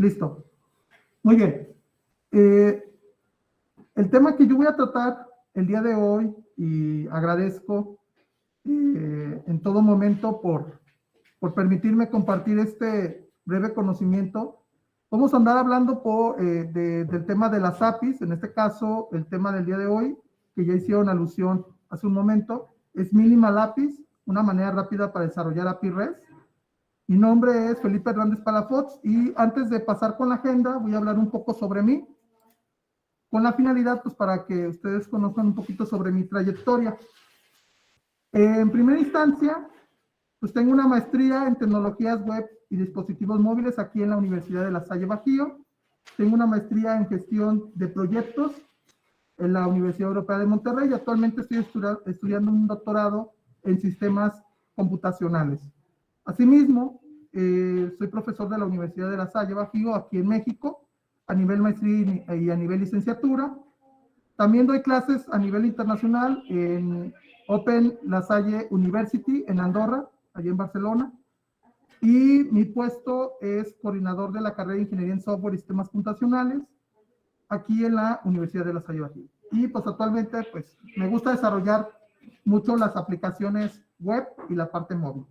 Listo. Muy bien. El tema que yo voy a tratar el día de hoy, y agradezco en todo momento por permitirme compartir este breve conocimiento. Vamos a andar hablando del tema de las APIs, en este caso el tema del día de hoy, que ya hicieron alusión hace un momento, es Minimal APIs, una manera rápida para desarrollar API REST. Mi nombre es Felipe Hernández Palafox y antes de pasar con la agenda voy a hablar un poco sobre mí, con la finalidad pues para que ustedes conozcan un poquito sobre mi trayectoria. En primera instancia, pues tengo una maestría en tecnologías web y dispositivos móviles aquí en la Universidad de La Salle Bajío. Tengo una maestría en gestión de proyectos en la Universidad Europea de Monterrey y actualmente estoy estudiando un doctorado en sistemas computacionales. Asimismo, soy profesor de la Universidad de La Salle Bajío aquí en México, a nivel maestría y a nivel licenciatura. También doy clases a nivel internacional en Open La Salle University en Andorra, allí en Barcelona. Y mi puesto es coordinador de la carrera de Ingeniería en Software y Sistemas Computacionales aquí en la Universidad de La Salle Bajío. Y pues actualmente pues me gusta desarrollar mucho las aplicaciones web y la parte móvil.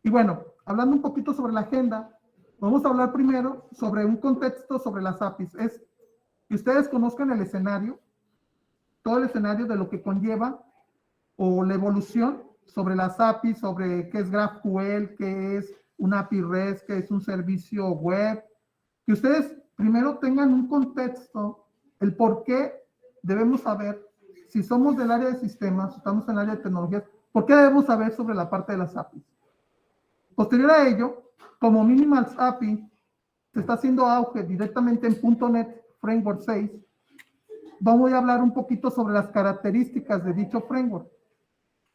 Y bueno, hablando un poquito sobre la agenda, vamos a hablar primero sobre un contexto sobre las APIs. Es que ustedes conozcan el escenario, todo el escenario de lo que conlleva o la evolución sobre las APIs, sobre qué es GraphQL, qué es una API REST, qué es un servicio web, que ustedes primero tengan un contexto, el por qué debemos saber, si somos del área de sistemas, estamos en el área de tecnologías, ¿por qué debemos saber sobre la parte de las APIs? Posterior a ello, como Minimal API se está haciendo auge directamente en .NET Framework 6, vamos a hablar un poquito sobre las características de dicho framework.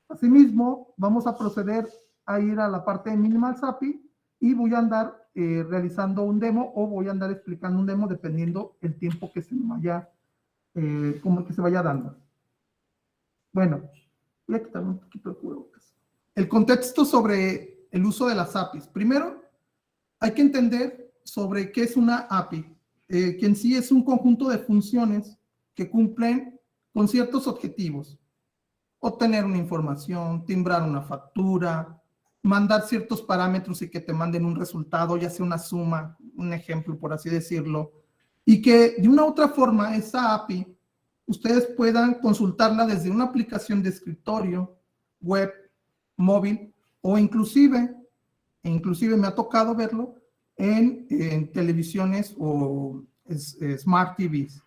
Asimismo, vamos a proceder a ir a la parte de Minimal API y voy a andar realizando un demo o voy a andar explicando un demo dependiendo el tiempo que se me vaya, como que se vaya dando. Bueno, voy a quitarme un poquito de cubrebocas. El contexto sobre el uso de las APIs. Primero, hay que entender sobre qué es una API, que en sí es un conjunto de funciones que cumplen con ciertos objetivos. Obtener una información, timbrar una factura, mandar ciertos parámetros y que te manden un resultado, ya sea una suma, un ejemplo, por así decirlo, y que de una u otra forma esa API ustedes puedan consultarla desde una aplicación de escritorio, web, móvil, o inclusive me ha tocado verlo en televisiones o Smart TVs.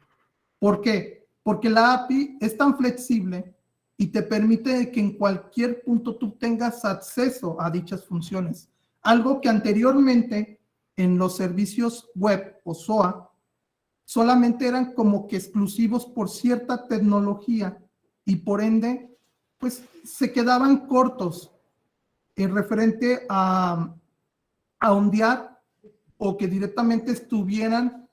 ¿Por qué? Porque la API es tan flexible y te permite que en cualquier punto tú tengas acceso a dichas funciones. Algo que anteriormente en los servicios web o SOA solamente eran como que exclusivos por cierta tecnología y por ende, pues se quedaban cortos en referente a ondear o que directamente estuvieran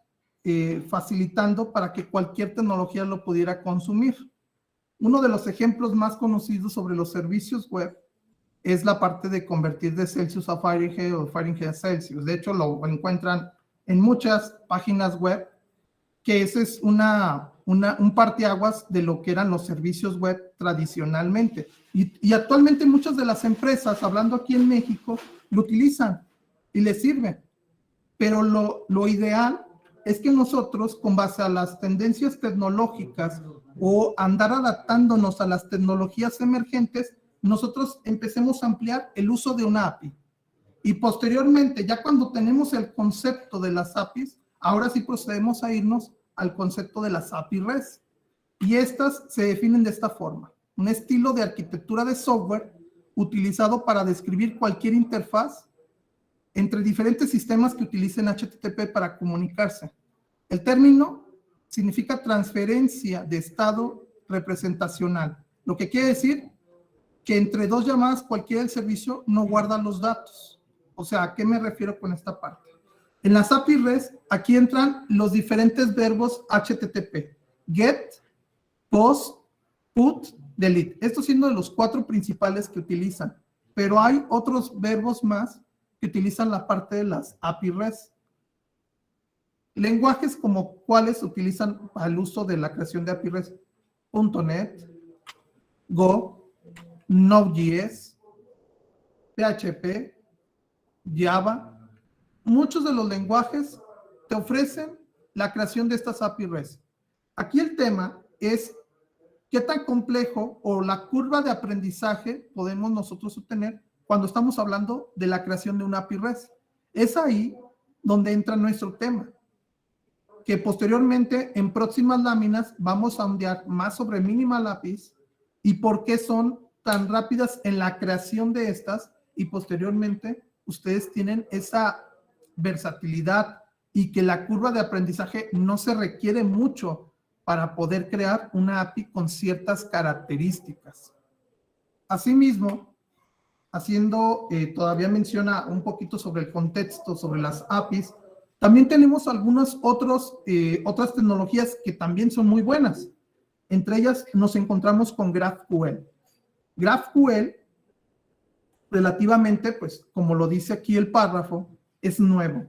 facilitando para que cualquier tecnología lo pudiera consumir. Uno de los ejemplos más conocidos sobre los servicios web es la parte de convertir de Celsius a Fahrenheit o Fahrenheit a Celsius. De hecho, lo encuentran en muchas páginas web, que ese es un parteaguas de lo que eran los servicios web tradicionalmente. Y actualmente muchas de las empresas, hablando aquí en México, lo utilizan y les sirve. Pero lo ideal es que nosotros, con base a las tendencias tecnológicas o andar adaptándonos a las tecnologías emergentes, nosotros empecemos a ampliar el uso de una API. Y posteriormente, ya cuando tenemos el concepto de las APIs, ahora sí procedemos a irnos al concepto de las API REST. Y estas se definen de esta forma: un estilo de arquitectura de software utilizado para describir cualquier interfaz entre diferentes sistemas que utilicen HTTP para comunicarse. El término significa transferencia de estado representacional, lo que quiere decir que entre dos llamadas cualquiera del servicio no guarda los datos. O sea, ¿a qué me refiero con esta parte? En las API REST, aquí entran los diferentes verbos HTTP: get, post, put, delete. Estos siendo de los 4 principales que utilizan, pero hay otros verbos más que utilizan la parte de las API REST. Lenguajes como cuáles se utilizan al uso de la creación de API REST: .NET, Go, Node.js, PHP, Java. Muchos de los lenguajes te ofrecen la creación de estas API REST. Aquí el tema es qué tan complejo o la curva de aprendizaje podemos nosotros obtener cuando estamos hablando de la creación de una API REST. Es ahí donde entra nuestro tema, que posteriormente en próximas láminas vamos a ondear más sobre Minimal APIs y por qué son tan rápidas en la creación de estas, y posteriormente ustedes tienen esa versatilidad y que la curva de aprendizaje no se requiere mucho para poder crear una API con ciertas características. Asimismo, todavía menciona un poquito sobre el contexto, sobre las APIs, también tenemos algunas otras tecnologías que también son muy buenas. Entre ellas nos encontramos con GraphQL. GraphQL, relativamente, pues como lo dice aquí el párrafo, es nuevo.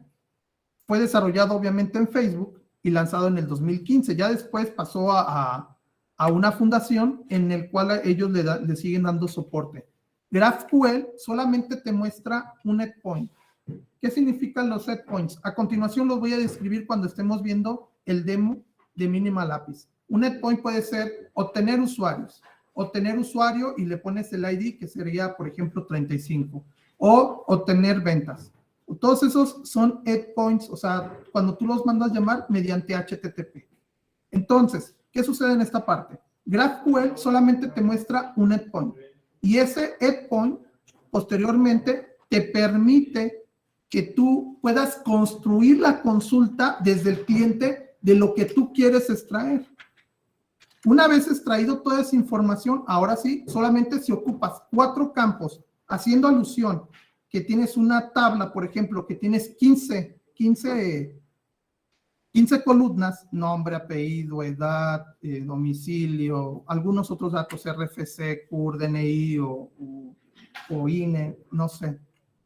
Fue desarrollado obviamente en Facebook y lanzado en el 2015. Ya después pasó a una fundación en el cual ellos le siguen dando soporte. GraphQL solamente te muestra un endpoint. ¿Qué significan los endpoints? A continuación los voy a describir cuando estemos viendo el demo de Minimal APIs. Un endpoint puede ser obtener usuarios. Obtener usuario y le pones el ID, que sería, por ejemplo, 35. O obtener ventas. Todos esos son endpoints, o sea, cuando tú los mandas llamar mediante HTTP. Entonces, ¿qué sucede en esta parte? GraphQL solamente te muestra un endpoint. Y ese endpoint, posteriormente, te permite que tú puedas construir la consulta desde el cliente de lo que tú quieres extraer. Una vez extraído toda esa información, ahora sí, solamente si ocupas 4 campos, haciendo alusión que tienes una tabla, por ejemplo, que tienes 15 columnas: nombre, apellido, edad, domicilio, algunos otros datos, RFC, CUR, DNI o INE, no sé.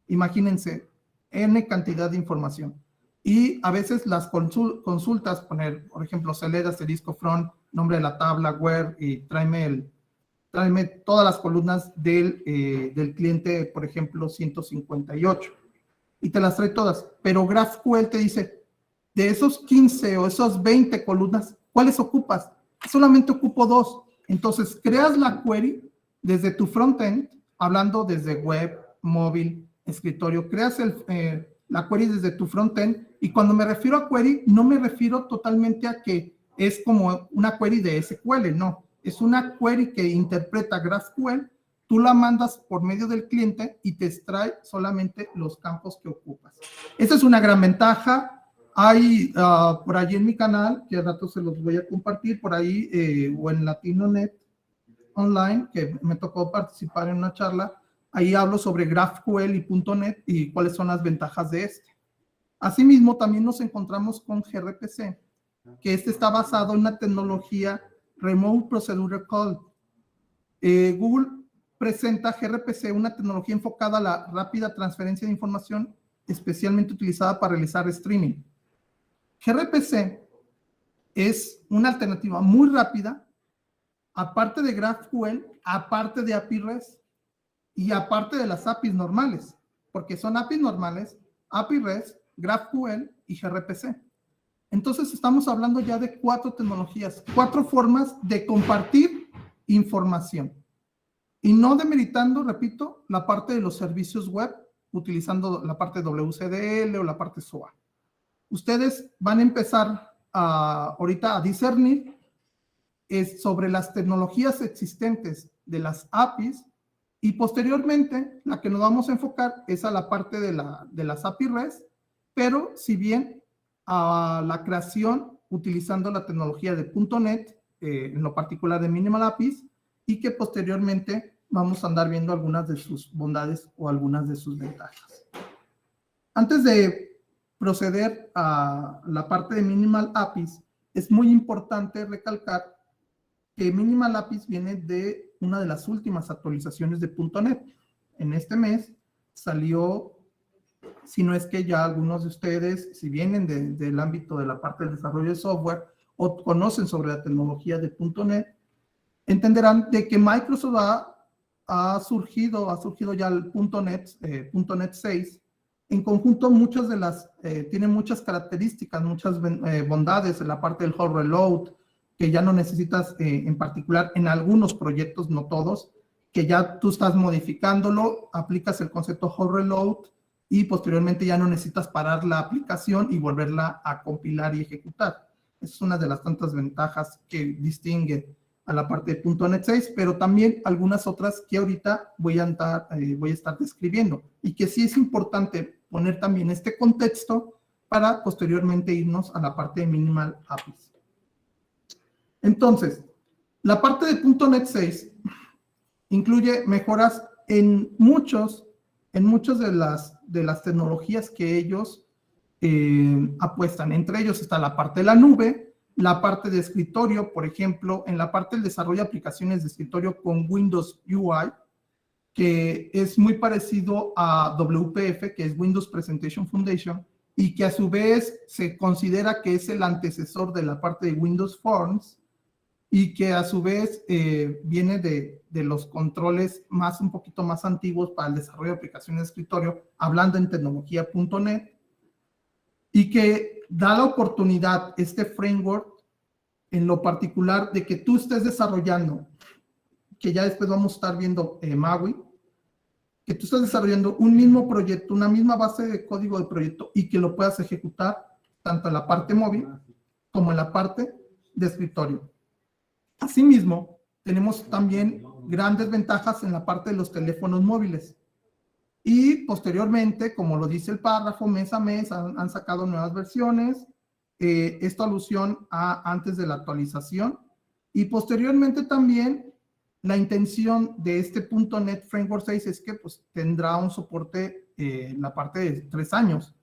Imagínense, N cantidad de información. Y a veces las consultas, poner, por ejemplo, select asterisco front, nombre de la tabla, where, y tráeme todas las columnas del cliente, por ejemplo, 158. Y te las trae todas. Pero GraphQL te dice, de esos 15 o esos 20 columnas, ¿cuáles ocupas? Solamente ocupo 2. Entonces, creas la query desde tu frontend, hablando desde web, móvil, escritorio. Creas la query desde tu frontend, y cuando me refiero a query, no me refiero totalmente a que es como una query de SQL, no. Es una query que interpreta GraphQL, tú la mandas por medio del cliente y te extrae solamente los campos que ocupas. Esa es una gran ventaja. Hay por allí en mi canal, que al rato se los voy a compartir, por ahí, o en Latinonet Online, que me tocó participar en una charla. Ahí hablo sobre GraphQL y .NET y cuáles son las ventajas de este. Asimismo, también nos encontramos con gRPC, que está basado en una tecnología Remote Procedure Call. Google presenta gRPC, una tecnología enfocada a la rápida transferencia de información, especialmente utilizada para realizar streaming. gRPC es una alternativa muy rápida, aparte de GraphQL, aparte de API REST y aparte de las APIs normales, porque son APIs normales, API REST, GraphQL y gRPC. Entonces estamos hablando ya de 4 tecnologías, 4 formas de compartir información. Y no demeritando, repito, la parte de los servicios web, utilizando la parte WCDL o la parte SOA. Ustedes van a empezar ahorita a discernir sobre las tecnologías existentes de las APIs, y posteriormente la que nos vamos a enfocar es a la parte de las API REST, pero si bien a la creación utilizando la tecnología de .NET, en lo particular de Minimal APIs, y que posteriormente vamos a andar viendo algunas de sus bondades o algunas de sus ventajas. Antes de proceder a la parte de Minimal APIs, es muy importante recalcar que Minimal APIs viene de una de las últimas actualizaciones de .NET. En este mes salió si no es que ya algunos de ustedes, si vienen del ámbito de la parte del desarrollo de software o conocen sobre la tecnología de .NET, entenderán de que Microsoft ha surgido ya el .NET 6. En conjunto, tiene muchas características, muchas bondades en la parte del hot reload, que ya no necesitas, en particular en algunos proyectos, no todos, que ya tú estás modificándolo, aplicas el concepto hot reload y posteriormente ya no necesitas parar la aplicación y volverla a compilar y ejecutar. Esa es una de las tantas ventajas que distingue a la parte de .NET 6, pero también algunas otras que ahorita voy a estar describiendo y que sí es importante poner también este contexto para posteriormente irnos a la parte de Minimal APIs. Entonces, la parte de .NET 6 incluye mejoras en muchas de las tecnologías que ellos apuestan. Entre ellos está la parte de la nube, la parte de escritorio, por ejemplo, en la parte del desarrollo de aplicaciones de escritorio con Windows UI, que es muy parecido a WPF, que es Windows Presentation Foundation, y que a su vez se considera que es el antecesor de la parte de Windows Forms, y que a su vez viene de los controles un poquito más antiguos para el desarrollo de aplicaciones de escritorio, hablando en tecnología .NET, y que da la oportunidad, este framework, en lo particular, de que tú estés desarrollando, que ya después vamos a estar viendo MAUI, que tú estés desarrollando un mismo proyecto, una misma base de código de proyecto, y que lo puedas ejecutar tanto en la parte móvil como en la parte de escritorio. Asimismo, tenemos también grandes ventajas en la parte de los teléfonos móviles. Y posteriormente, como lo dice el párrafo, mes a mes han sacado nuevas versiones. Esto alusión a antes de la actualización. Y posteriormente también la intención de este .NET Framework 6 es que pues, tendrá un soporte en la parte de 3 años.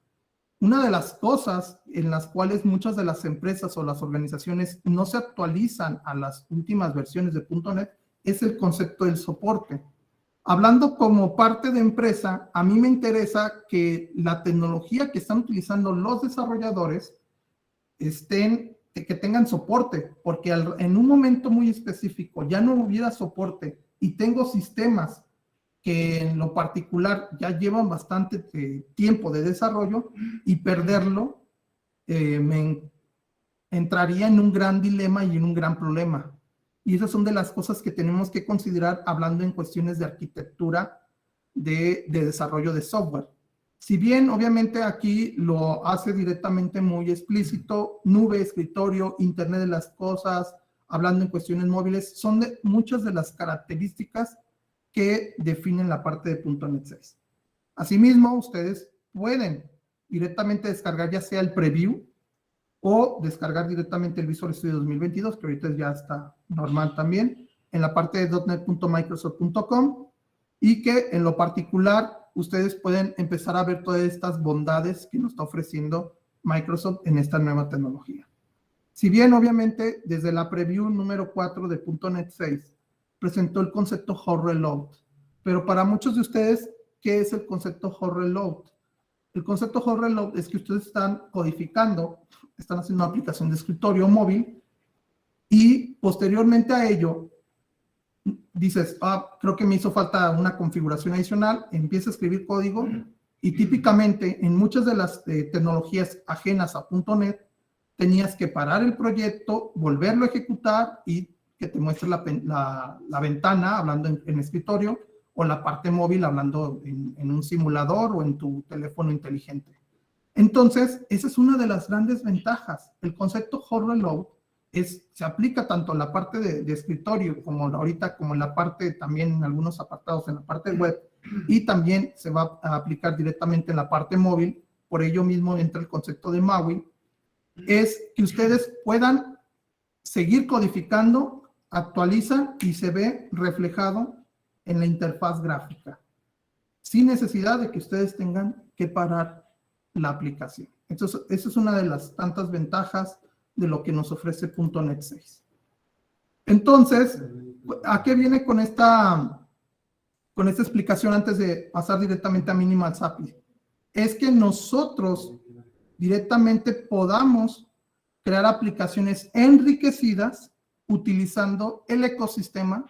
Una de las cosas en las cuales muchas de las empresas o las organizaciones no se actualizan a las últimas versiones de .NET es el concepto del soporte. Hablando como parte de empresa, a mí me interesa que la tecnología que están utilizando los desarrolladores que tengan soporte, porque en un momento muy específico ya no hubiera soporte y tengo sistemas que en lo particular ya llevan bastante tiempo de desarrollo y perderlo me entraría en un gran dilema y en un gran problema. Y esas son de las cosas que tenemos que considerar hablando en cuestiones de arquitectura de desarrollo de software. Si bien, obviamente, aquí lo hace directamente muy explícito, nube, escritorio, Internet de las cosas, hablando en cuestiones móviles, son muchas de las características que definen la parte de .NET 6. Asimismo, ustedes pueden directamente descargar ya sea el preview o descargar directamente el Visual Studio 2022, que ahorita ya está normal también, en la parte de .net.microsoft.com, y que en lo particular ustedes pueden empezar a ver todas estas bondades que nos está ofreciendo Microsoft en esta nueva tecnología. Si bien, obviamente, desde la preview número 4 de .NET 6 presentó el concepto hot reload, pero para muchos de ustedes, ¿qué es el concepto hot reload? El concepto hot reload es que ustedes están codificando, están haciendo una aplicación de escritorio móvil y posteriormente a ello dices, creo que me hizo falta una configuración adicional, empieza a escribir código y típicamente en muchas de las tecnologías ajenas a .NET tenías que parar el proyecto, volverlo a ejecutar y que te muestre la ventana hablando en escritorio o la parte móvil hablando en un simulador o en tu teléfono inteligente. Entonces, esa es una de las grandes ventajas. El concepto hot reload se aplica tanto en la parte de escritorio como ahorita, como en la parte también en algunos apartados en la parte web, y también se va a aplicar directamente en la parte móvil. Por ello mismo entra el concepto de MAUI, es que ustedes puedan seguir codificando, actualizan y se ve reflejado en la interfaz gráfica, sin necesidad de que ustedes tengan que parar la aplicación. Entonces, esa es una de las tantas ventajas de lo que nos ofrece .NET 6. Entonces, ¿a qué viene con esta explicación antes de pasar directamente a Minimal API? es que nosotros directamente podamos crear aplicaciones enriquecidas utilizando el ecosistema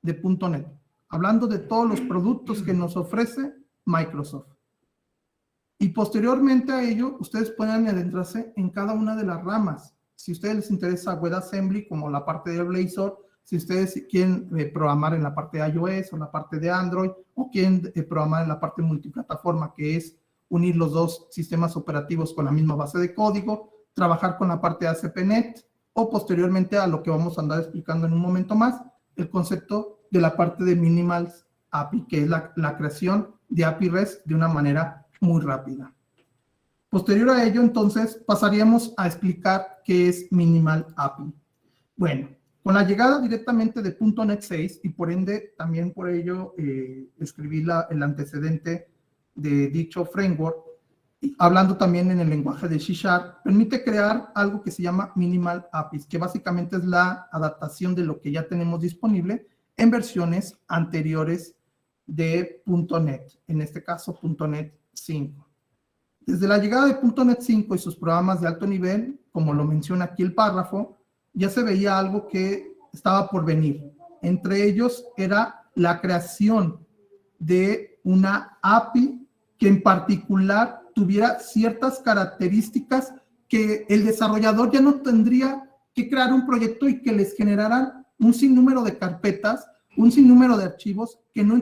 de .NET, hablando de todos los productos que nos ofrece Microsoft. Y posteriormente a ello, ustedes pueden adentrarse en cada una de las ramas. Si a ustedes les interesa WebAssembly, como la parte de Blazor, si ustedes quieren programar en la parte de iOS o la parte de Android, o quieren programar en la parte multiplataforma, que es unir los dos sistemas operativos con la misma base de código, trabajar con la parte de ASP.NET, o posteriormente a lo que vamos a andar explicando en un momento más, el concepto de la parte de Minimal API, que es la creación de API REST de una manera muy rápida. Posterior a ello, entonces, pasaríamos a explicar qué es Minimal API. Bueno, con la llegada directamente de .NET 6, y por ende, también por ello, escribí el antecedente de dicho framework, hablando también en el lenguaje de C#, permite crear algo que se llama Minimal APIs, que básicamente es la adaptación de lo que ya tenemos disponible en versiones anteriores de .NET, en este caso .NET 5. Desde la llegada de .NET 5 y sus programas de alto nivel, como lo menciona aquí el párrafo, ya se veía algo que estaba por venir. Entre ellos era la creación de una API que en particular tuviera ciertas características que el desarrollador ya no tendría que crear un proyecto y que les generaran un sinnúmero de carpetas, un sinnúmero de archivos que no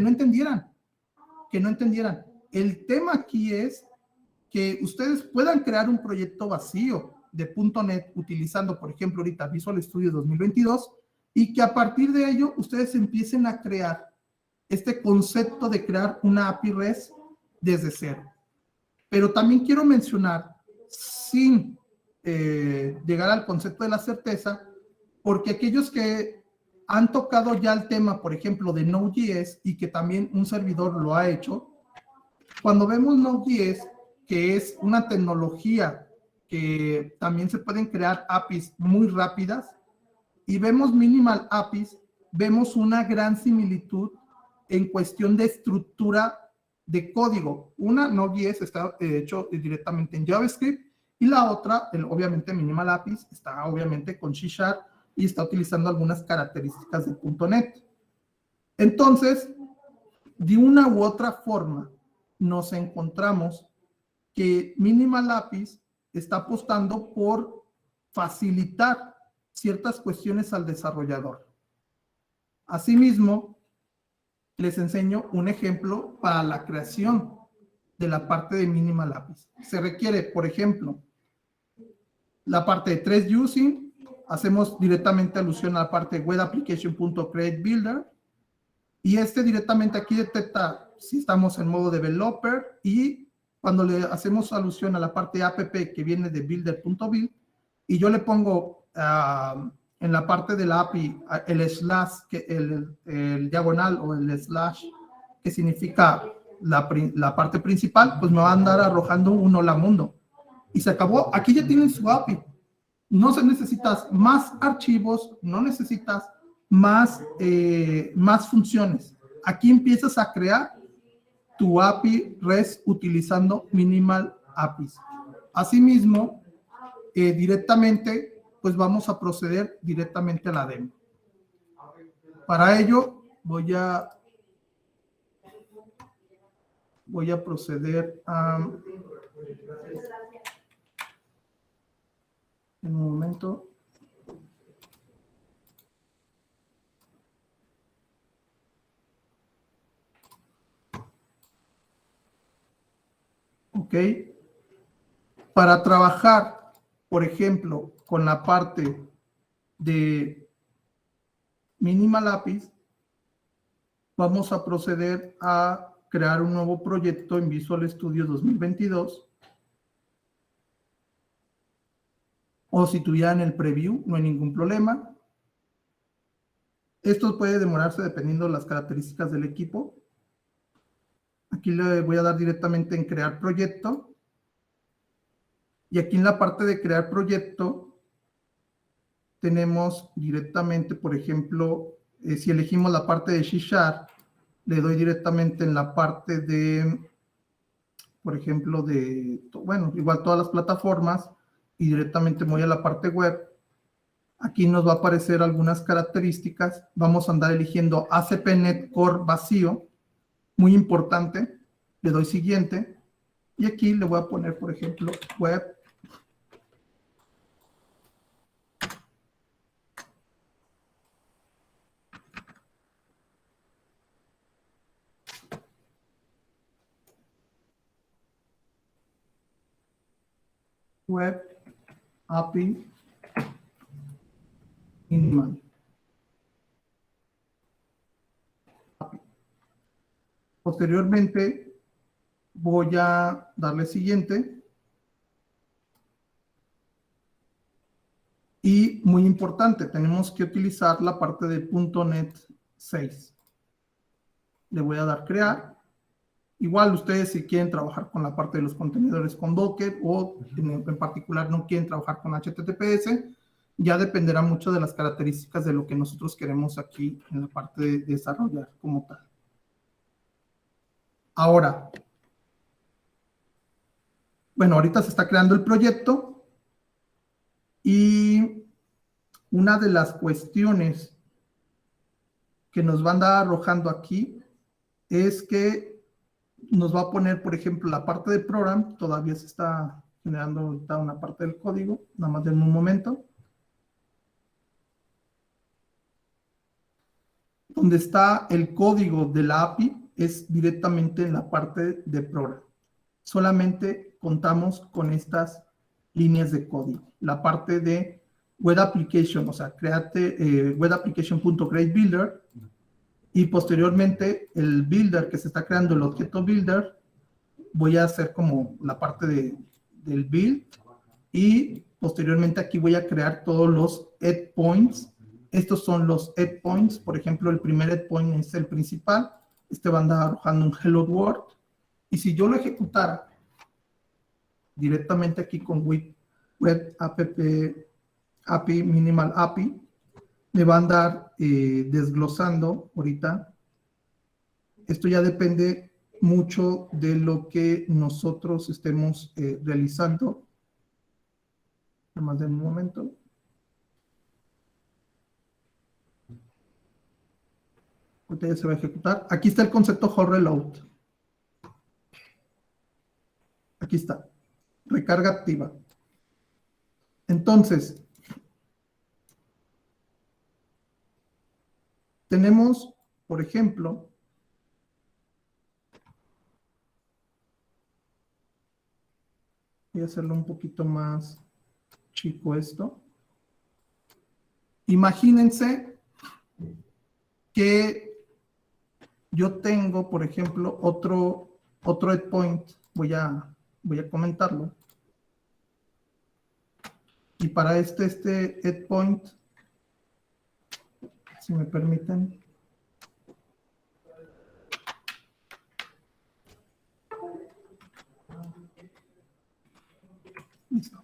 entendieran. El tema aquí es que ustedes puedan crear un proyecto vacío de .NET utilizando, por ejemplo, ahorita Visual Studio 2022, y que a partir de ello ustedes empiecen a crear este concepto de crear una API REST desde cero. Pero también quiero mencionar, sin llegar al concepto de la certeza, porque aquellos que han tocado ya el tema, por ejemplo, de Node.js, y que también un servidor lo ha hecho, cuando vemos Node.js, que es una tecnología que también se pueden crear APIs muy rápidas, y vemos Minimal APIs, vemos una gran similitud en cuestión de estructura de código. Una, Node.js está hecho directamente en JavaScript, y la otra, obviamente Minimal APIs, está obviamente con C# y está utilizando algunas características de .NET. Entonces, de una u otra forma, nos encontramos que Minimal APIs está apostando por facilitar ciertas cuestiones al desarrollador. Asimismo, les enseño un ejemplo para la creación de la parte de Minimal APIs. Se requiere, por ejemplo, la parte de thread using, hacemos directamente alusión a la parte de webapplication.createBuilder, y directamente aquí detecta si estamos en modo developer, y cuando le hacemos alusión a la parte de app que viene de builder.build, y yo le pongo en la parte de la API el slash, el diagonal o el slash, que significa la parte principal, pues me va a andar arrojando un hola mundo. Y se acabó. Aquí ya tienen su API. No se necesitas más archivos, no necesitas más funciones. Aquí empiezas a crear tu API REST utilizando Minimal APIs. Asimismo, directamente, pues vamos a proceder directamente a la demo. Para ello, voy a proceder a... En un momento. ¿Ok? Para trabajar, por ejemplo, con la parte de Minimal APIs, vamos a proceder a crear un nuevo proyecto en Visual Studio 2022. O si tuvieran el preview, no hay ningún problema. Esto puede demorarse dependiendo de las características del equipo. Aquí le voy a dar directamente en crear proyecto. Y aquí en la parte de crear proyecto, tenemos directamente, por ejemplo, si elegimos la parte de C#, le doy directamente en la parte de por ejemplo, bueno, igual todas las plataformas, y directamente me voy a la parte web. Aquí nos va a aparecer algunas características. Vamos a andar eligiendo ACPNet Core vacío, muy importante. Le doy siguiente, y aquí le voy a poner, por ejemplo, web. Web API minimal. Posteriormente voy a darle siguiente. Y muy importante, tenemos que utilizar la parte de .NET 6. Le voy a dar crear. Igual ustedes si quieren trabajar con la parte de los contenedores con Docker o en particular no quieren trabajar con HTTPS, ya dependerá mucho de las características de lo que nosotros queremos aquí en la parte de desarrollar como tal. Ahora, bueno, ahorita se está creando el proyecto y una de las cuestiones que nos van a andar arrojando aquí es que nos va a poner, por ejemplo, la parte de program, todavía se está generando ahorita una parte del código, nada más en un momento. Donde está el código de la API es directamente en la parte de program. Solamente contamos con estas líneas de código. La parte de web application, o sea, create web application.createBuilder, y posteriormente el builder que se está creando, el objeto builder, voy a hacer como la parte del build, y posteriormente aquí voy a crear todos los endpoints. Estos son los endpoints. Por ejemplo, el primer endpoint es el principal. Este va a andar arrojando un hello world. Y si yo lo ejecutara directamente aquí con web API minimal API, me va a andar desglosando ahorita. Esto ya depende mucho de lo que nosotros estemos realizando. Nada más de un momento. Ahorita ya se va a ejecutar. Aquí está el concepto hot reload. Aquí está. Recarga activa. Entonces, tenemos, por ejemplo, voy a hacerlo un poquito más chico esto. Imagínense que yo tengo, por ejemplo, otro endpoint. Voy a comentarlo. Y para este endpoint, si me permiten. Listo.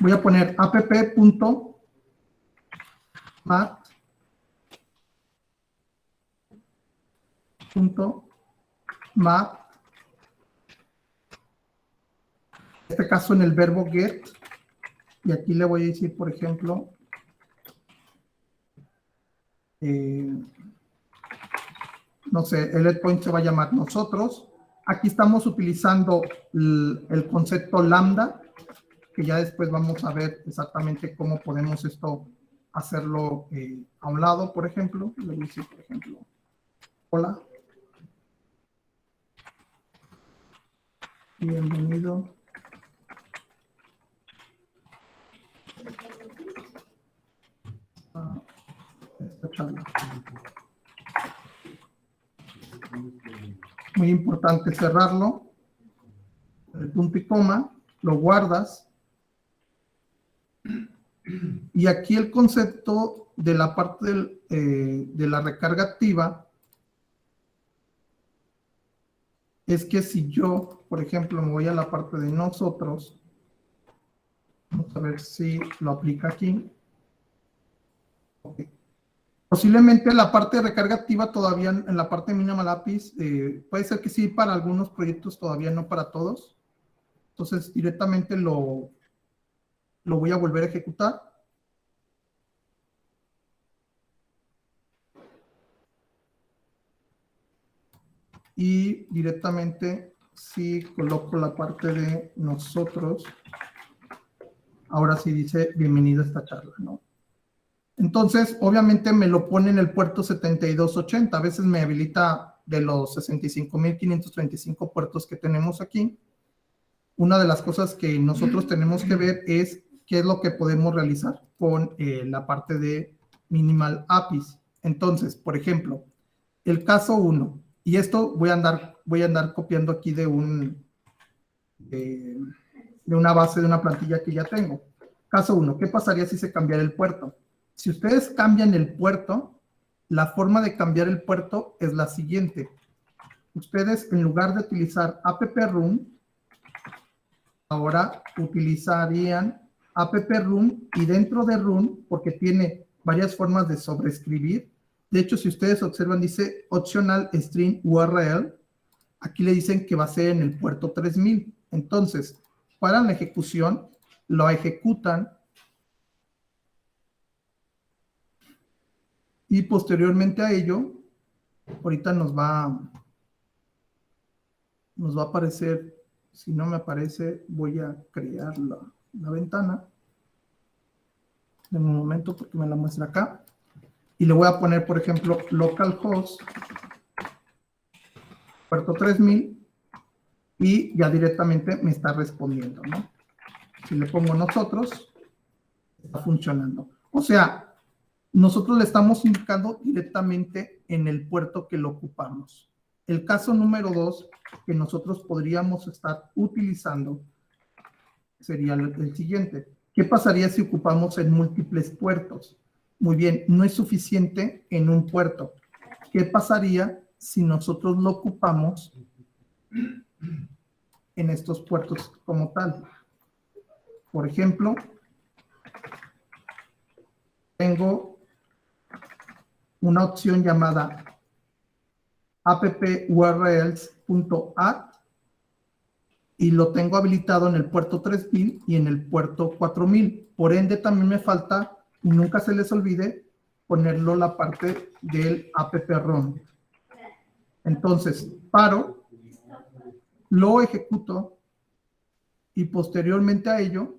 Voy a poner app.mat, en este caso en el verbo get, y aquí le voy a decir, por ejemplo, no sé, el endpoint se va a llamar nosotros. Aquí estamos utilizando el concepto lambda, que ya después vamos a ver exactamente cómo podemos hacerlo a un lado, por ejemplo. Le voy a decir, por ejemplo, hola. Bienvenido. A esta charla. Muy importante cerrarlo. El punto y coma. Lo guardas. Y aquí el concepto de la parte de la recarga activa es que si yo, por ejemplo, me voy a la parte de nosotros, vamos a ver si lo aplica aquí. Okay. Posiblemente la parte de recarga activa todavía en la parte de Minimal APIs, puede ser que sí para algunos proyectos, todavía no para todos. Entonces directamente lo voy a volver a ejecutar. Y directamente si coloco la parte de nosotros, ahora sí dice bienvenido a esta charla, ¿no? Entonces, obviamente me lo pone en el puerto 7280. A veces me habilita de los 65.535 puertos que tenemos aquí. Una de las cosas que nosotros tenemos que ver es qué es lo que podemos realizar con la parte de Minimal APIs. Entonces, por ejemplo, el caso 1, y esto voy a andar copiando aquí de una base, de una plantilla que ya tengo. Caso 1, ¿qué pasaría si se cambiara el puerto? Si ustedes cambian el puerto, la forma de cambiar el puerto es la siguiente. Ustedes, en lugar de utilizar app-room, ahora utilizarían app-room, y dentro de room, porque tiene varias formas de sobreescribir. De hecho, si ustedes observan, dice optional string URL. Aquí le dicen que va a ser en el puerto 3000. Entonces, para la ejecución, lo ejecutan y posteriormente a ello, ahorita nos va a aparecer. Si no me aparece, voy a crear la ventana. En un momento, porque me la muestra acá. Y le voy a poner, por ejemplo, localhost, puerto 3000, y ya directamente me está respondiendo, ¿no? Si le pongo nosotros, está funcionando. O sea, nosotros le estamos indicando directamente en el puerto que lo ocupamos. El caso número 2 que nosotros podríamos estar utilizando sería el siguiente. ¿Qué pasaría si ocupamos en múltiples puertos? Muy bien, no es suficiente en un puerto. ¿Qué pasaría si nosotros lo ocupamos en estos puertos como tal? Por ejemplo, tengo una opción llamada appurls.add y lo tengo habilitado en el puerto 3000 y en el puerto 4000. Por ende, también me falta, y nunca se les olvide, ponerlo la parte del app-room. Entonces, paro, lo ejecuto y posteriormente a ello,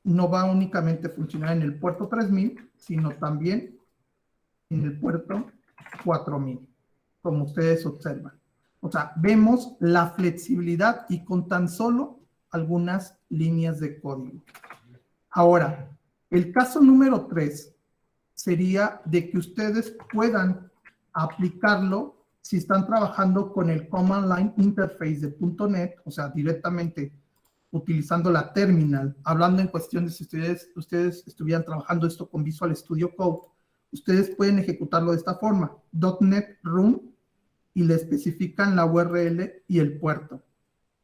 no va únicamente a funcionar en el puerto 3000, sino también en el puerto 4000, como ustedes observan. O sea, vemos la flexibilidad y con tan solo algunas líneas de código. Ahora, el caso número 3 sería de que ustedes puedan aplicarlo si están trabajando con el Command Line Interface de .NET, o sea, directamente utilizando la terminal, hablando en cuestión de si ustedes estuvieran trabajando esto con Visual Studio Code, ustedes pueden ejecutarlo de esta forma, .NET Run, y le especifican la URL y el puerto,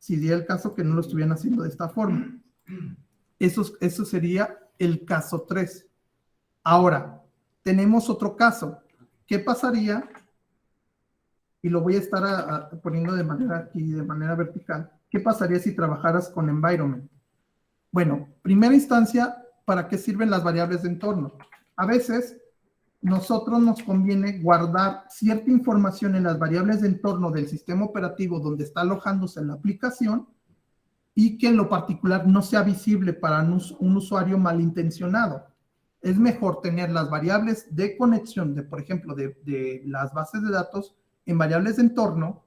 si diera el caso que no lo estuvieran haciendo de esta forma. Eso sería el caso 3. Ahora, tenemos otro caso. ¿Qué pasaría? Y lo voy a estar poniendo de manera vertical. ¿Qué pasaría si trabajaras con environment? Bueno, primera instancia, ¿para qué sirven las variables de entorno? A veces, nosotros nos conviene guardar cierta información en las variables de entorno del sistema operativo donde está alojándose la aplicación y que en lo particular no sea visible para un usuario malintencionado. Es mejor tener las variables de conexión, por ejemplo, de las bases de datos en variables de entorno,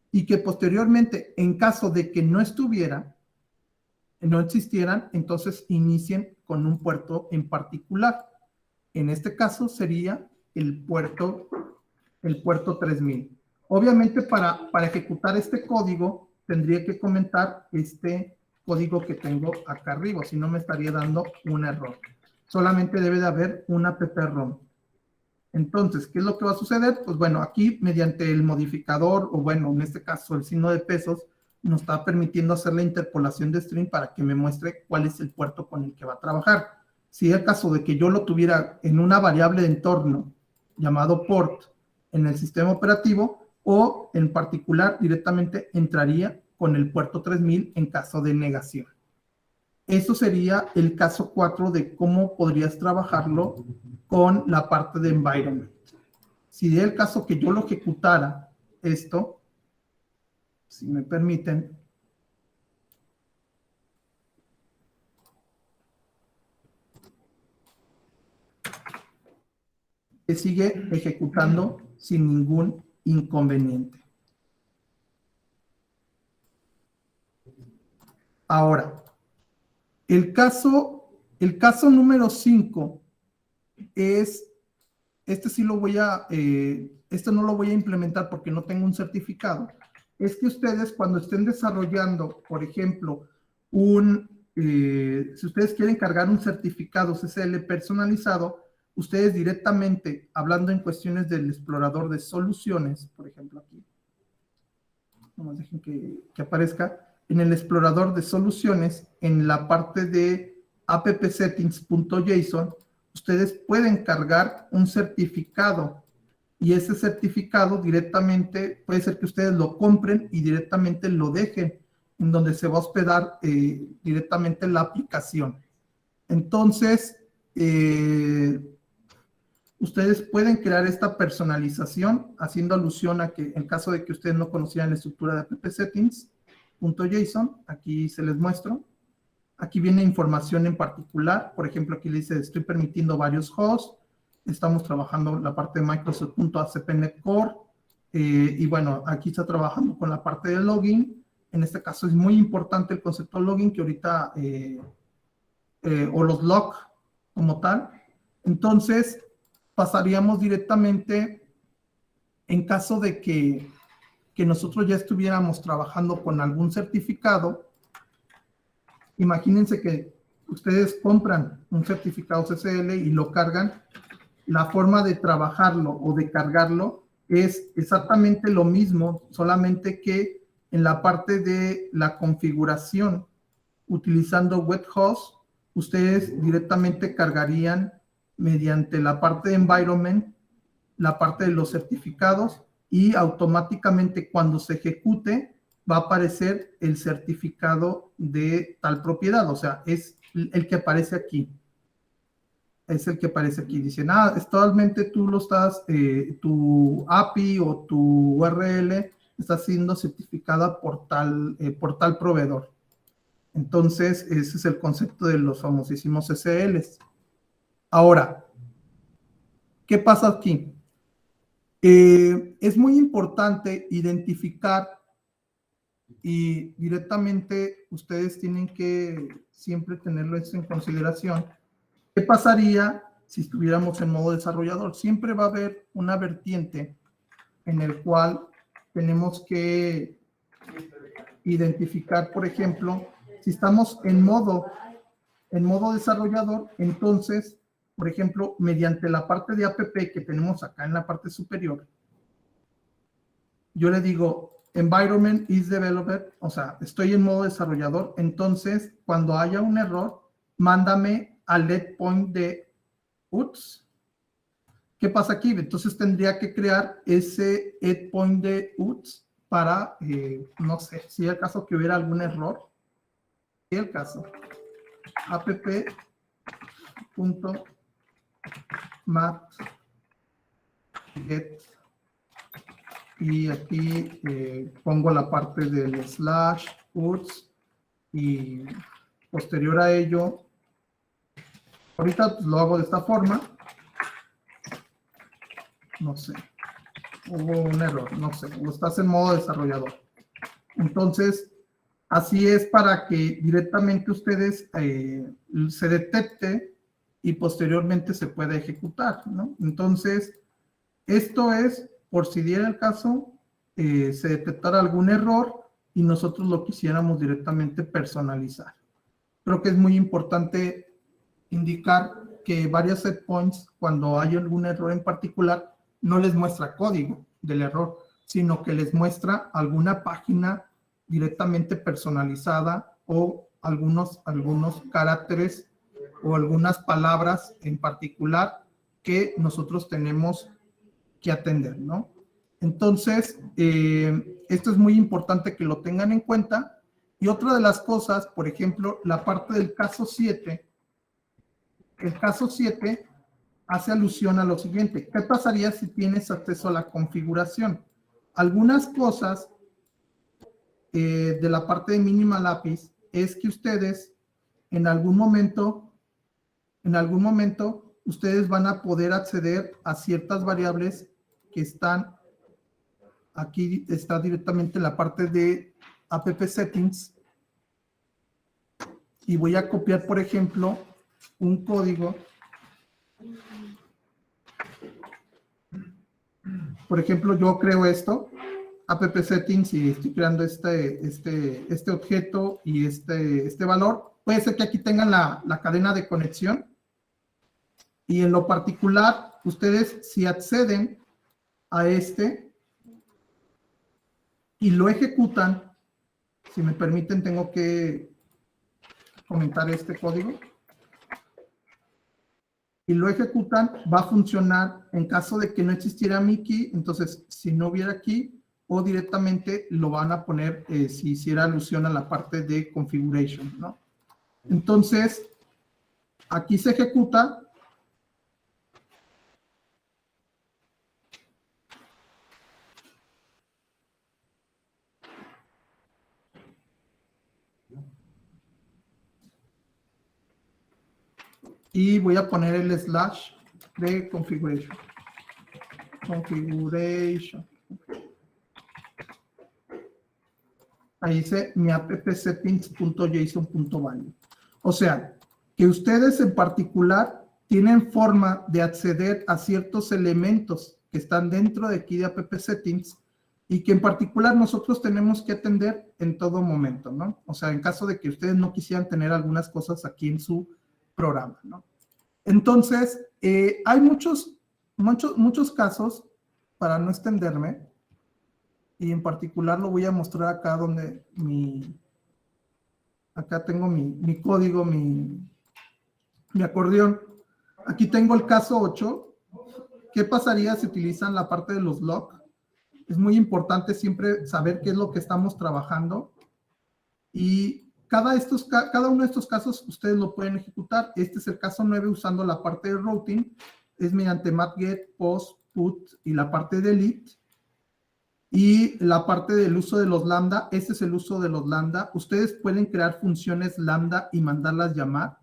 y que posteriormente, en caso de que no existieran, entonces inicien con un puerto en particular. En este caso sería el puerto 3000. Obviamente, para ejecutar este código, tendría que comentar este código que tengo acá arriba, si no me estaría dando un error. Solamente debe de haber una app-room. Entonces, ¿qué es lo que va a suceder? Pues bueno, aquí mediante el modificador, o bueno, en este caso el signo de pesos, nos está permitiendo hacer la interpolación de string para que me muestre cuál es el puerto con el que va a trabajar. si es el caso de que yo lo tuviera en una variable de entorno llamado port en el sistema operativo, o en particular directamente entraría con el puerto 3000 en caso de negación. Eso sería el caso 4 de cómo podrías trabajarlo con la parte de environment. Si de el caso que yo lo ejecutara esto, si me permiten, que sigue ejecutando sin ningún inconveniente. Ahora, el caso número 5 es, este sí lo voy a, este no lo voy a implementar porque no tengo un certificado. Es que ustedes cuando estén desarrollando, por ejemplo, si ustedes quieren cargar un certificado CCL personalizado, ustedes directamente, hablando en cuestiones del explorador de soluciones, por ejemplo aquí, nomás dejen que aparezca, en el explorador de soluciones, en la parte de appsettings.json, ustedes pueden cargar un certificado y ese certificado directamente puede ser que ustedes lo compren y directamente lo dejen en donde se va a hospedar directamente la aplicación. Entonces, ustedes pueden crear esta personalización haciendo alusión a que en caso de que ustedes no conocieran la estructura de appsettings.json, aquí se les muestro. Aquí viene información en particular, por ejemplo, aquí le dice, estoy permitiendo varios hosts, estamos trabajando la parte de Microsoft.ASP.NET Core, y bueno, aquí está trabajando con la parte de login. En este caso es muy importante el concepto de login, que ahorita, o los log como tal. Entonces, pasaríamos directamente, en caso de que nosotros ya estuviéramos trabajando con algún certificado. Imagínense que ustedes compran un certificado CCL y lo cargan. La forma de trabajarlo o de cargarlo es exactamente lo mismo, solamente que en la parte de la configuración, utilizando webhost, ustedes directamente cargarían mediante la parte de environment, la parte de los certificados, y automáticamente cuando se ejecute va a aparecer el certificado de tal propiedad, o sea, es el que aparece aquí. Es el que aparece aquí. Dicen, actualmente tú lo estás, tu API o tu URL está siendo certificada por tal proveedor. Entonces, ese es el concepto de los famosísimos SLs. Ahora, ¿qué pasa aquí? Es muy importante identificar, y directamente ustedes tienen que siempre tenerlo esto en consideración. ¿Qué pasaría si estuviéramos en modo desarrollador? Siempre va a haber una vertiente en el cual tenemos que identificar, por ejemplo, si estamos en modo desarrollador, entonces, por ejemplo, mediante la parte de app que tenemos acá en la parte superior, yo le digo, environment is developer, o sea, estoy en modo desarrollador, entonces, cuando haya un error, mándame al endpoint de UTS. ¿Qué pasa aquí? Entonces tendría que crear ese endpoint de UTS para, no sé, si es el caso que hubiera algún error, si es el caso, app.mat get, y aquí pongo la parte del slash UTS, y posterior a ello, ahorita pues, lo hago de esta forma, no sé, hubo un error, no sé, o estás en modo desarrollador. Entonces, así es para que directamente ustedes se detecte y posteriormente se pueda ejecutar, ¿no? Entonces, esto es por si diera el caso, se detectara algún error y nosotros lo quisiéramos directamente personalizar. Creo que es muy importante indicar que varios setpoints, cuando hay algún error en particular, no les muestra código del error, sino que les muestra alguna página directamente personalizada o algunos caracteres o algunas palabras en particular que nosotros tenemos que atender, ¿no? Entonces, esto es muy importante que lo tengan en cuenta. Y otra de las cosas, por ejemplo, la parte del caso 7, el caso 7 hace alusión a lo siguiente: ¿qué pasaría si tienes acceso a la configuración? Algunas cosas de la parte de mínima lápiz es que ustedes en algún momento, ustedes van a poder acceder a ciertas variables que están aquí, está directamente en la parte de app settings, y voy a copiar, por ejemplo, un código. Por ejemplo, yo creo esto, app settings, y estoy creando este objeto y este valor. Puede ser que aquí tengan la cadena de conexión, y en lo particular, ustedes si acceden a y lo ejecutan, si me permiten, tengo que comentar este código, y lo ejecutan, va a funcionar en caso de que no existiera mi key. Entonces, si no hubiera aquí, o directamente lo van a poner si hiciera alusión a la parte de configuration, ¿no? Entonces, aquí se ejecuta. Y voy a poner el slash de configuration. Configuration. Ahí dice mi app settings.json.value. O sea, que ustedes en particular tienen forma de acceder a ciertos elementos que están dentro de aquí de app settings, y que en particular nosotros tenemos que atender en todo momento, ¿no? O sea, en caso de que ustedes no quisieran tener algunas cosas aquí en su programa, ¿no? Entonces, hay muchos casos, para no extenderme, y en particular lo voy a mostrar acá donde acá tengo mi código, mi acordeón. Aquí tengo el caso 8. ¿Qué pasaría si utilizan la parte de los logs? Es muy importante siempre saber qué es lo que estamos trabajando, y cada uno de estos casos ustedes lo pueden ejecutar. Este es el caso 9 usando la parte de routing, es mediante mat-get, post, put y la parte de delete. Y la parte del uso de los lambda, este es el uso de los lambda. Ustedes pueden crear funciones lambda y mandarlas llamar.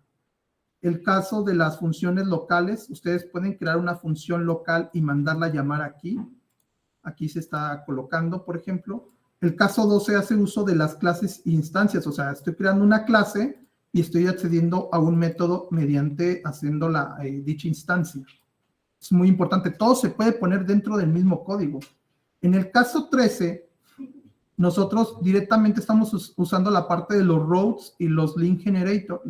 El caso de las funciones locales, ustedes pueden crear una función local y mandarla llamar aquí. Aquí se está colocando, por ejemplo. El caso 12 hace uso de las clases e instancias. O sea, estoy creando una clase y estoy accediendo a un método mediante haciendo dicha instancia. Es muy importante. Todo se puede poner dentro del mismo código. En el caso 13, nosotros directamente estamos usando la parte de los routes y los link generator,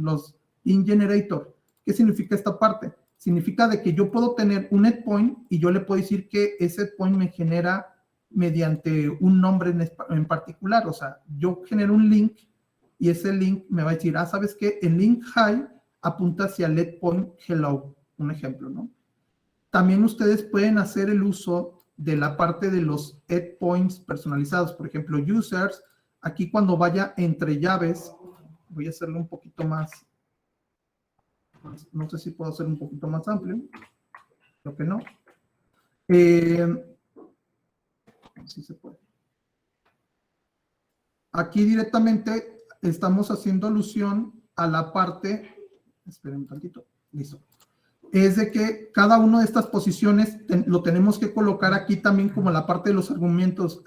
¿Qué significa esta parte? Significa de que yo puedo tener un endpoint y yo le puedo decir que ese endpoint me genera mediante un nombre en particular. O sea, yo genero un link y ese link me va a decir, ¿sabes qué? El link high apunta hacia el endpoint hello, un ejemplo, ¿no? También ustedes pueden hacer el uso de la parte de los endpoints personalizados. Por ejemplo, users, aquí cuando vaya entre llaves, voy a hacerlo un poquito más, no sé si puedo hacer un poquito más amplio, creo que no. Sí se puede. Aquí directamente estamos haciendo alusión a la parte, esperen un tantito, listo. Es de que cada una de estas posiciones lo tenemos que colocar aquí también como la parte de los argumentos,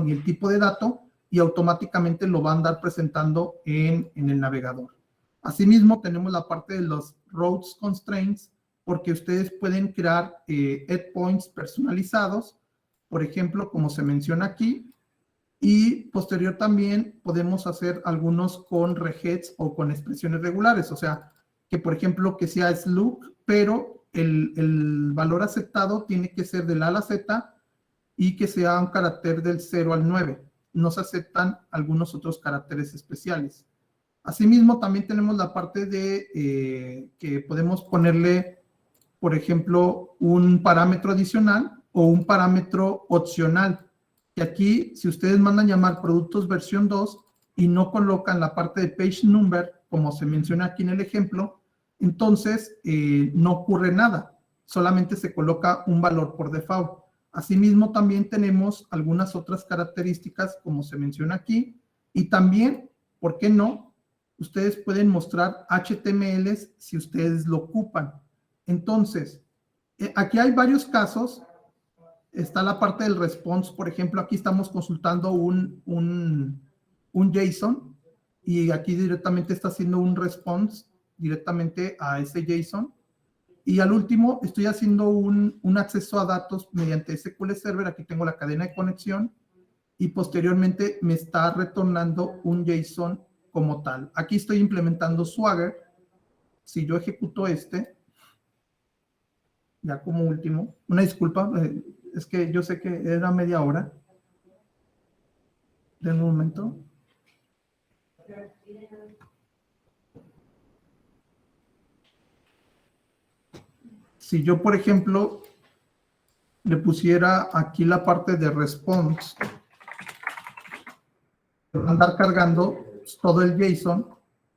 y el tipo de dato, y automáticamente lo va a andar presentando en el navegador. Asimismo, tenemos la parte de los routes constraints, porque ustedes pueden crear endpoints personalizados, por ejemplo, como se menciona aquí, y posterior también podemos hacer algunos con regex o con expresiones regulares. O sea, que por ejemplo que sea slug, pero el valor aceptado tiene que ser del A a la Z y que sea un carácter del 0 al 9. No se aceptan algunos otros caracteres especiales. Asimismo, también tenemos la parte de que podemos ponerle, por ejemplo, un parámetro adicional o un parámetro opcional. Y aquí, si ustedes mandan llamar productos versión 2 y no colocan la parte de page number, como se menciona aquí en el ejemplo, entonces no ocurre nada, solamente se coloca un valor por default. Asimismo, también tenemos algunas otras características, como se menciona aquí, y también, ¿por qué no? Ustedes pueden mostrar HTMLs si ustedes lo ocupan. Entonces, aquí hay varios casos. Está la parte del response, por ejemplo, aquí estamos consultando un JSON y aquí directamente está haciendo un response directamente a ese JSON. Y al último, estoy haciendo un acceso a datos mediante SQL Server. Aquí tengo la cadena de conexión y posteriormente me está retornando un JSON como tal. Aquí estoy implementando Swagger. Si yo ejecuto ya como último, una disculpa, es que yo sé que era media hora. De un momento. Si yo, por ejemplo, le pusiera aquí la parte de response, andar cargando todo el JSON,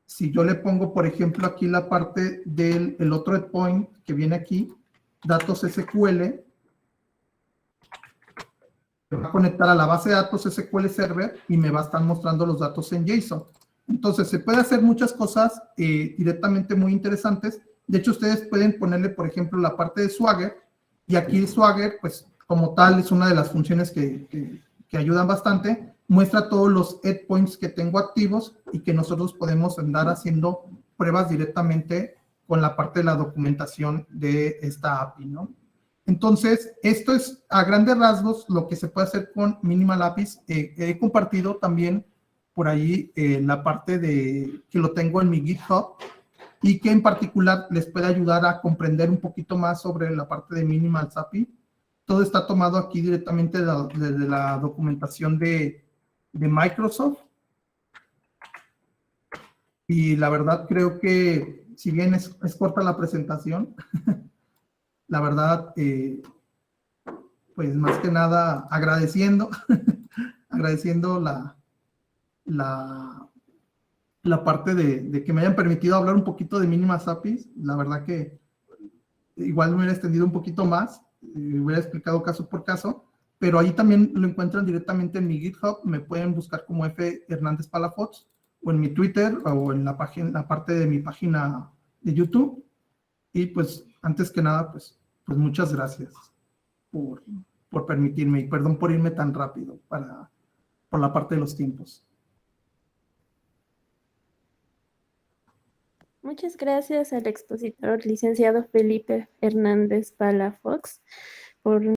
si yo le pongo, por ejemplo, aquí la parte del otro endpoint que viene aquí, datos SQL, va a conectar a la base de datos SQL Server y me va a estar mostrando los datos en JSON. Entonces, se puede hacer muchas cosas directamente muy interesantes. De hecho, ustedes pueden ponerle, por ejemplo, la parte de Swagger, y aquí Swagger, pues, como tal, es una de las funciones que ayudan bastante. Muestra todos los endpoints que tengo activos y que nosotros podemos andar haciendo pruebas directamente con la parte de la documentación de esta API, ¿no? Entonces, esto es a grandes rasgos lo que se puede hacer con Minimal APIs. He compartido también por ahí la parte de que lo tengo en mi GitHub y que en particular les puede ayudar a comprender un poquito más sobre la parte de Minimal API. Todo está tomado aquí directamente desde la documentación de Microsoft. Y la verdad creo que si bien es corta la presentación, la verdad pues más que nada agradeciendo, agradeciendo la parte de que me hayan permitido hablar un poquito de mínimas APIs. La verdad que igual me hubiera extendido un poquito más, hubiera explicado caso por caso, pero ahí también lo encuentran directamente en mi GitHub. Me pueden buscar como F. Hernández Palafox, o en mi Twitter, o en la parte de mi página de YouTube. Y pues, antes que nada, pues muchas gracias por permitirme, y perdón por irme tan rápido por la parte de los tiempos. Muchas gracias al expositor licenciado Felipe Hernández Palafox por